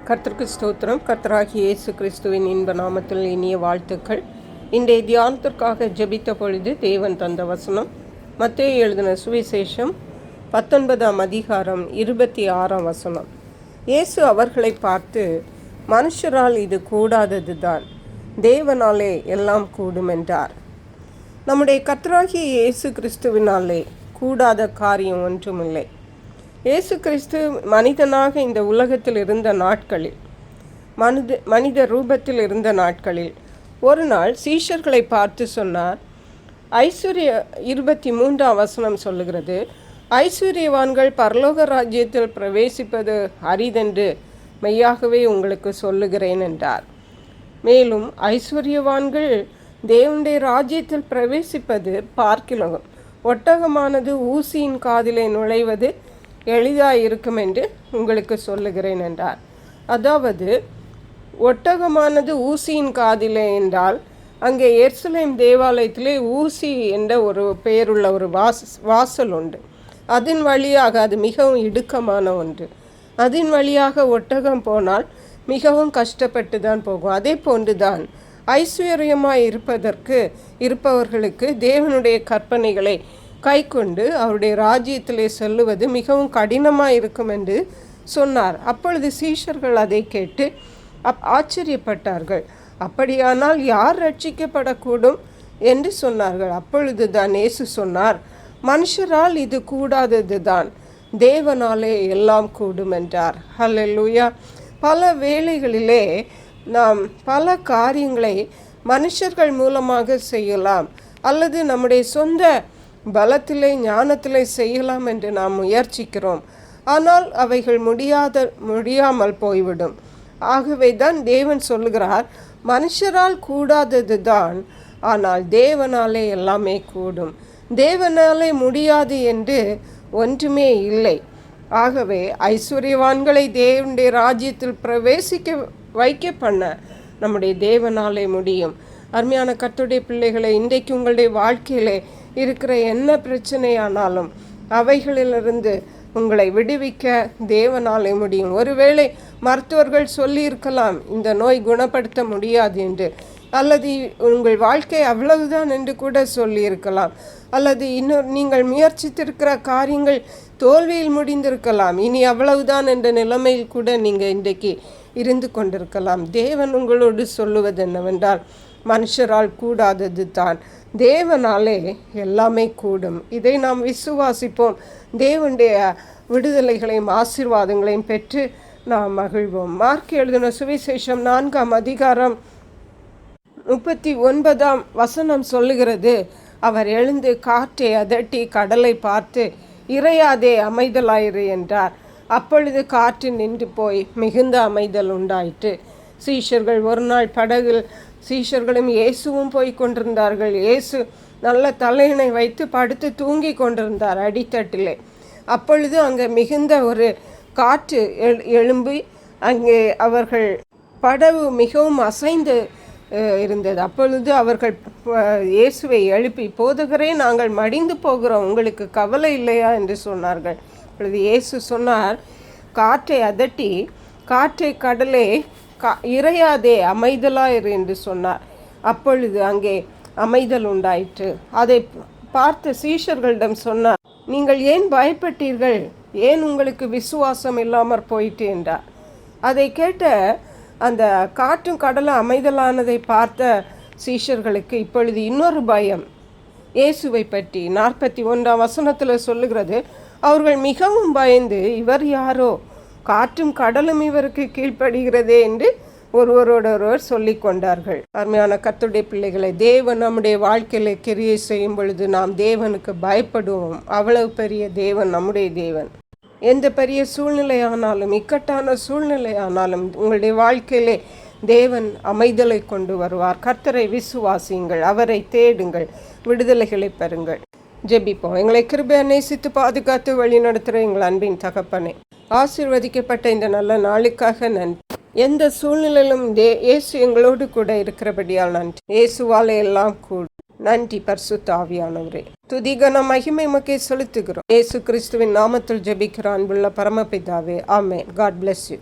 கர்த்தருக்கு ஸ்தோத்திரம். கர்த்தராகிய இயேசு கிறிஸ்துவின் இன்ப நாமத்தில் இனிய வாழ்த்துக்கள். இன்றைய தியானத்திற்காக ஜெபித்த பொழுது தேவன் தந்த வசனம் மத்தேயு எழுதின சுவிசேஷம் 19ஆம் அதிகாரம் 26ஆம் வசனம். இயேசு அவர்களை பார்த்து, மனுஷரால் இது கூடாதது தான், தேவனாலே எல்லாம் கூடும் என்றார். நம்முடைய கர்த்தராகிய இயேசு கிறிஸ்துவினாலே கூடாத காரியம் ஒன்றுமில்லை. இயேசு கிறிஸ்து மனிதனாக இந்த உலகத்தில் இருந்த நாட்களில், மனித ரூபத்தில் இருந்த நாட்களில் ஒரு நாள் சீஷர்களை பார்த்து சொன்னார். 23ஆம் வசனம் சொல்லுகிறது, ஐஸ்வர்யவான்கள் பரலோக ராஜ்யத்தில் பிரவேசிப்பது அரிதென்று மெய்யாகவே உங்களுக்கு சொல்லுகிறேன் என்றார். மேலும் ஐஸ்வர்யவான்கள் தேவனுடைய ராஜ்யத்தில் பிரவேசிப்பது பார்க்கிலும் ஒட்டகமானது ஊசியின் காதிலே நுழைவது எளிதாக இருக்கும் என்று உங்களுக்கு சொல்லுகிறேன் என்றார். அதாவது ஒட்டகமானது ஊசியின் காதிலே என்றால், அங்கே எருசலேம் தேவாலயத்திலே ஊசி என்ற ஒரு பெயருள்ள ஒரு வாசல் உண்டு. அதன் வழியாக, அது மிகவும் இடுக்கமான ஒன்று, அதன் வழியாக ஒட்டகம் போனால் மிகவும் கஷ்டப்பட்டு தான் போகும். அதே போன்று தான் ஐஸ்வர்யமாய் இருப்பவர்களுக்கு தேவனுடைய கற்பனைகளை கை கொண்டு அவருடைய ராஜ்யத்திலே செல்லுவது மிகவும் கடினமாக இருக்கும் என்று சொன்னார். அப்பொழுது சீஷர்கள் அதை கேட்டு ஆச்சரியப்பட்டார்கள். அப்படியானால் யார் ரட்சிக்கப்படக்கூடும் என்று சொன்னார்கள். அப்பொழுது தான் இயேசு சொன்னார், மனுஷரால் இது கூடாதது தான், தேவனாலே எல்லாம் கூடும் என்றார். ஹல்லேலூயா. பல வேளைகளிலே நாம் பல காரியங்களை மனுஷர்கள் மூலமாக செய்யலாம், அல்லது நம்முடைய சொந்த பலத்திலே ஞானத்திலே செய்யலாம் என்று நாம் முயற்சிக்கிறோம். ஆனால் அவைகள் முடியாமல் போய்விடும். ஆகவே தான் தேவன் சொல்லுகிறார், மனுஷரால் கூடாதது தான், ஆனால் தேவனாலே எல்லாமே கூடும். தேவனாலே முடியாது என்று ஒன்றுமே இல்லை. ஆகவே ஐஸ்வர்யவான்களை தேவனுடைய ராஜ்யத்தில் பிரவேசிக்க வைக்க பண்ண நம்முடைய தேவனாலே முடியும். அருமையான கர்த்தருடைய பிள்ளைகளை, இன்றைக்கு உங்களுடைய வாழ்க்கையிலே இருக்கிற என்ன பிரச்சனையானாலும் அவைகளிலிருந்து உங்களை விடுவிக்க தேவனாலே முடியும். ஒருவேளை மருத்துவர்கள் சொல்லியிருக்கலாம் இந்த நோய் குணப்படுத்த முடியாது என்று, அல்லது உங்கள் வாழ்க்கை அவ்வளவுதான் என்று கூட சொல்லியிருக்கலாம், அல்லது நீங்கள் முயற்சித்திருக்கிற காரியங்கள் தோல்வியில் முடிந்திருக்கலாம், இனி அவ்வளவுதான் என்ற நிலைமையில் கூட நீங்கள் இன்றைக்கு இருந்து கொண்டிருக்கலாம். தேவன் உங்களோடு சொல்லுவது என்னவென்றால், மனுஷரால் கூடாதது தான், தேவனாலே எல்லாமே கூடும். இதை நாம் விசுவாசிப்போம். தேவனுடைய விடுதலைகளையும் ஆசீர்வாதங்களையும் பெற்று நாம் மகிழ்வோம். மார்க் எழுதின சுவிசேஷம் 4ஆம் அதிகாரம் 39ஆம் வசனம் சொல்லுகிறது, அவர் எழுந்து காற்றை அதட்டி கடலை பார்த்து, இறையாதே, அமைதலாயிரு என்றார். அப்பொழுது காற்று நின்று போய் மிகுந்த அமைதல் உண்டாயிற்று. சீஷர்கள் ஒரு நாள் படகில், சீஷர்களும் இயேசுவும் போய் கொண்டிருந்தார்கள். இயேசு நல்ல தலையணை வைத்து படுத்து தூங்கி கொண்டிருந்தார் அடித்தட்டிலே. அப்பொழுது அங்கே மிகுந்த ஒரு காற்று எழும்பி அங்கே அவர்கள் படகு மிகவும் அசைந்து இருந்தது. அப்பொழுது அவர்கள் இயேசுவை எழுப்பி, போதகரே, நாங்கள் மடிந்து போகிறோம், உங்களுக்கு கவலை இல்லையா என்று சொன்னார்கள். அப்பொழுது இயேசு சொன்னார், காற்றை அதட்டி, காற்றை கடலே இறையாதே, அமைதலாயிரு என்று சொன்னார். அப்பொழுது அங்கே அமைதல் உண்டாயிற்று. அதை பார்த்த சீஷர்களிடம் சொன்னார், நீங்கள் ஏன் பயப்பட்டீர்கள்? ஏன் உங்களுக்கு விசுவாசம் இல்லாமற் போயிட்டு என்றார். அதை கேட்ட அந்த காற்றும் கடலும் அமைதலானதை பார்த்த சீஷர்களுக்கு இப்பொழுது இன்னொரு பயம். இயேசுவை பற்றி 41ஆம் வசனத்தில் சொல்லுகிறது, அவர்கள் மிகவும் பயந்து, இவர் யாரோ, காற்றும் கடலும் இவருக்கு கீழ்ப்படுகிறதே என்று ஒருவரோடொருவர் சொல்லி கொண்டார்கள். அருமையான கர்த்தருடைய பிள்ளைகளை, தேவன் நம்முடைய வாழ்க்கையில கிரியை செய்யும் பொழுது நாம் தேவனுக்கு பயப்படுவோம். அவ்வளவு பெரிய தேவன் நம்முடைய தேவன். எந்த பெரிய சூழ்நிலையானாலும், இக்கட்டான சூழ்நிலையானாலும் உங்களுடைய வாழ்க்கையிலே தேவன் அமைதலை கொண்டு வருவார். கர்த்தரை விசுவாசியுங்கள், அவரை தேடுங்கள், விடுதலைகளை பெறுங்கள். ஜெபிப்போம். எங்களை கிருபையா நேசித்து பாதுகாத்து வழி நடத்துகிற எங்கள் அன்பின் தகப்பனே, ஆசீர்வதிக்கப்பட்ட இந்த நல்ல நாளுக்காக நன்றி. எந்த சூழ்நிலையிலும் இயேசு எங்களோடு கூட இருக்கிறபடியால் நன்றி. இயேசுவாலே எல்லாம் கூடும். நன்றி பரிசுத்த ஆவியானவரே. துதிகன மகிமை உமக்கே செலுத்துகிறோம். இயேசு கிறிஸ்துவின் நாமத்தில் ஜெபிக்கிற அன்புள்ள பரமபிதாவே, ஆமென். God bless you.